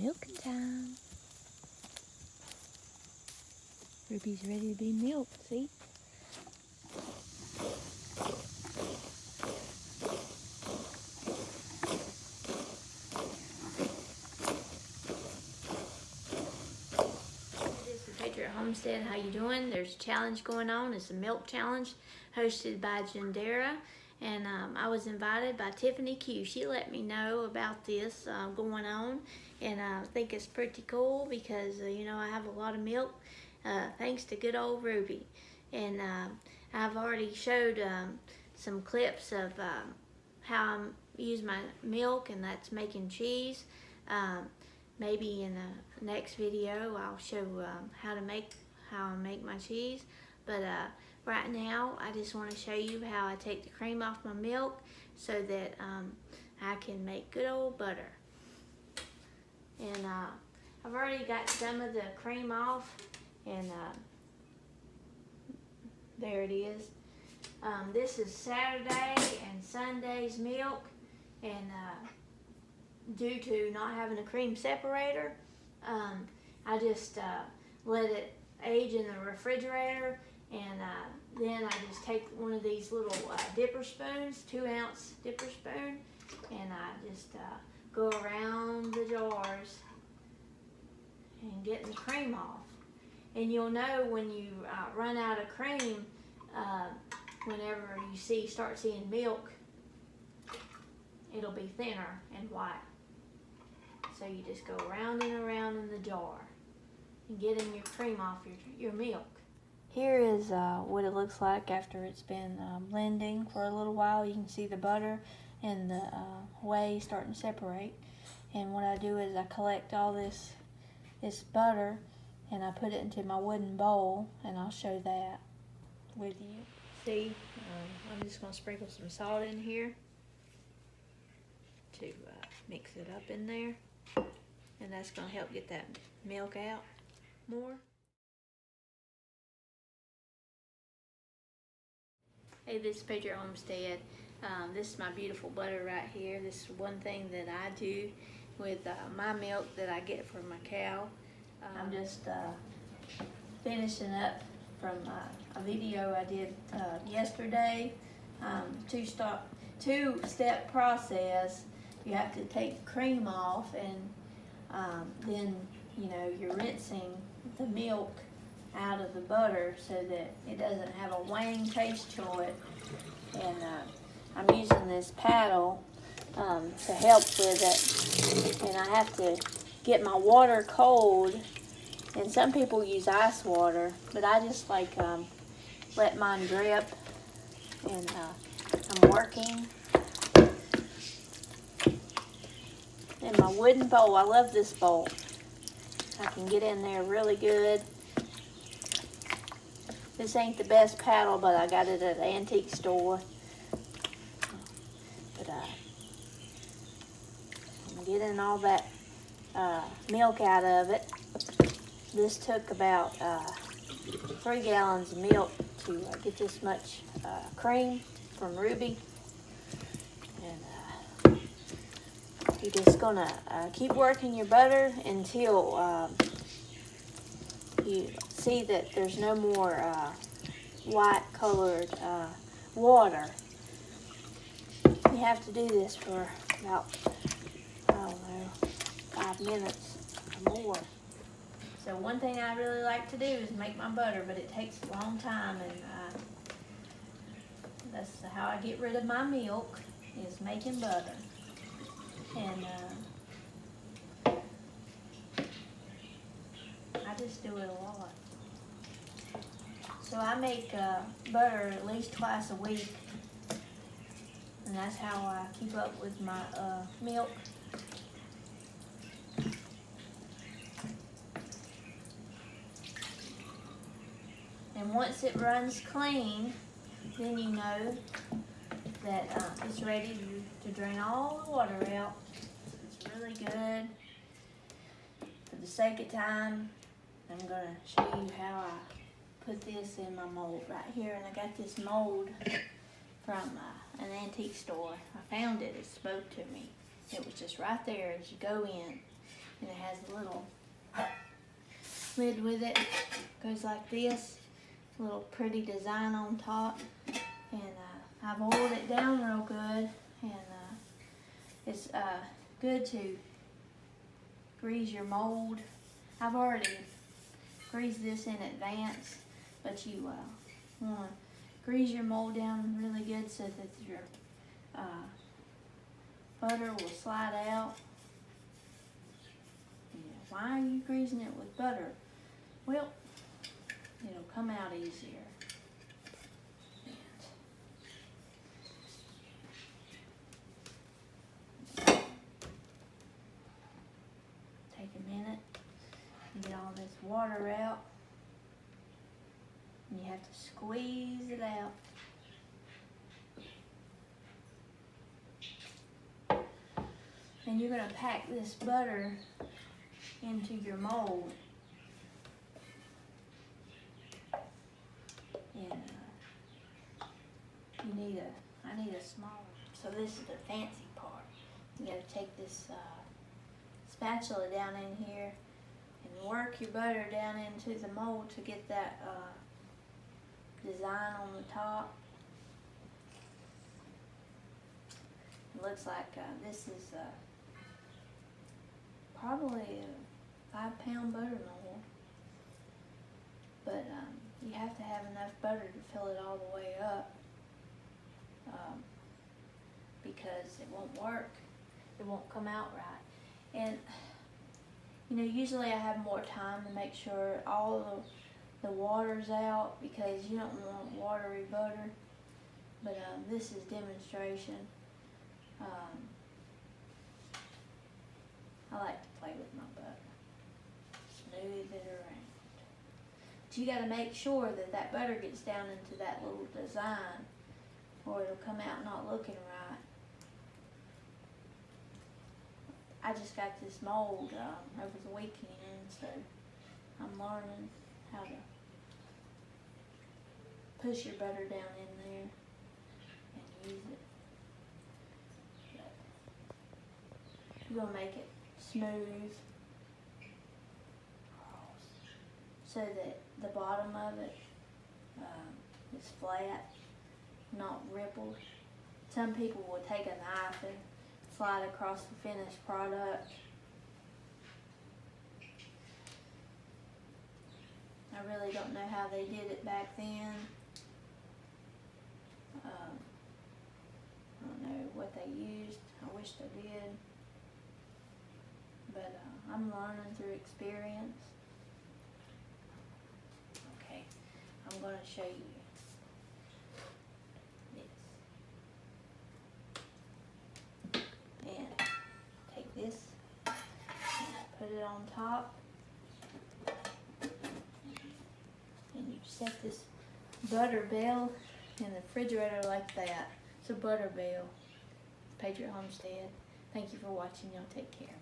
Milking time. Ruby's ready to be milked, see? This is Janderas Homestead. How you doing? There's a challenge going on. It's a milk challenge hosted by Janderas. And I was invited by Thankyou. She let me know about this going on, and I think it's pretty cool because you know, I have a lot of milk thanks to good old Ruby. And I've already showed some clips of how I use my milk, and that's making cheese. Maybe in the next video I'll show how I make my cheese, but right now I just want to show you how I take the cream off my milk so that I can make good old butter. And I've already got some of the cream off, and there it is. This is Saturday and Sunday's milk, and due to not having a cream separator, I just let it age in the refrigerator, and then I just take one of these little dipper spoons, 2-ounce dipper spoon, and I just go around the jars and get the cream off. And you'll know when you run out of cream whenever you start seeing milk. It'll be thinner and white. So you just go around and around in the jar and getting your cream off your milk. Here is what it looks like after it's been blending for a little while. You can see the butter and the whey starting to separate. And what I do is I collect all this butter and I put it into my wooden bowl, and I'll show that with you. See, I'm just going to sprinkle some salt in here to mix it up in there, and that's going to help get that milk out more. Hey, this is Janderas Homestead. This is my beautiful butter right here. This is one thing that I do with my milk that I get from my cow. I'm just finishing up from a video I did yesterday. Two-step process. You have to take the cream off, and then you're rinsing the milk out of the butter so that it doesn't have a wang taste to it. And I'm using this paddle to help with it, and I have to get my water cold. And some people use ice water, but I just like let mine drip. And I'm working in my wooden bowl. I love this bowl. I can get in there really good. This ain't the best paddle, but I got it at an antique store. But I'm getting all that milk out of it. This took about 3 gallons of milk to get this much cream from Ruby. And you're just gonna keep working your butter until you see that there's no more white colored water. You have to do this for about, I don't know, 5 minutes or more. So one thing I really like to do is make my butter, but it takes a long time, and that's how I get rid of my milk, is making butter. And I just do it a lot. So I make butter at least twice a week, and that's how I keep up with my milk. And once it runs clean, then you know that it's ready to drain all the water out. It's really good. For the sake of time, I'm going to show you how I put this in my mold right here. And I got this mold from an antique store. I found it. It spoke to me. It was just right there as you go in. and it has a little lid with it. Goes like this, a little pretty design on top, and I've oiled it down real good, and it's good to grease your mold. I've already greased this in advance, but you want to grease your mold down really good so that your butter will slide out. Yeah, why are you greasing it with butter? Well, it'll come out easier. Take a minute and get all this water out. And you have to squeeze it out. And you're going to pack this butter into your mold. And I need a smaller. So this is the fancy part. You got to take this spatula down in here and work your butter down into the mold to get that design on the top. It looks like this is probably a 5-pound butter mold, but you have to have enough butter to fill it all the way up, because it won't work. It won't come out right. And you know, usually I have more time to make sure all the water's out, because you don't want watery butter. But this is demonstration. I like to play with my butter, smooth it around. But you got to make sure that that butter gets down into that little design, or it'll come out not looking right. I just got this mold over the weekend, so I'm learning how to push your butter down in there and use it. But you're going to make it smooth so that the bottom of it is flat, not rippled. Some people will take a knife and slide across the finished product. I really don't know how they did it back then. I don't know what they used. I wish they did. But I'm learning through experience. Okay, I'm going to show you this. And take this and put it on top. And you set this butter bell in the refrigerator like that. It's a butter bell. Janderas Homestead. Thank you for watching. Y'all take care.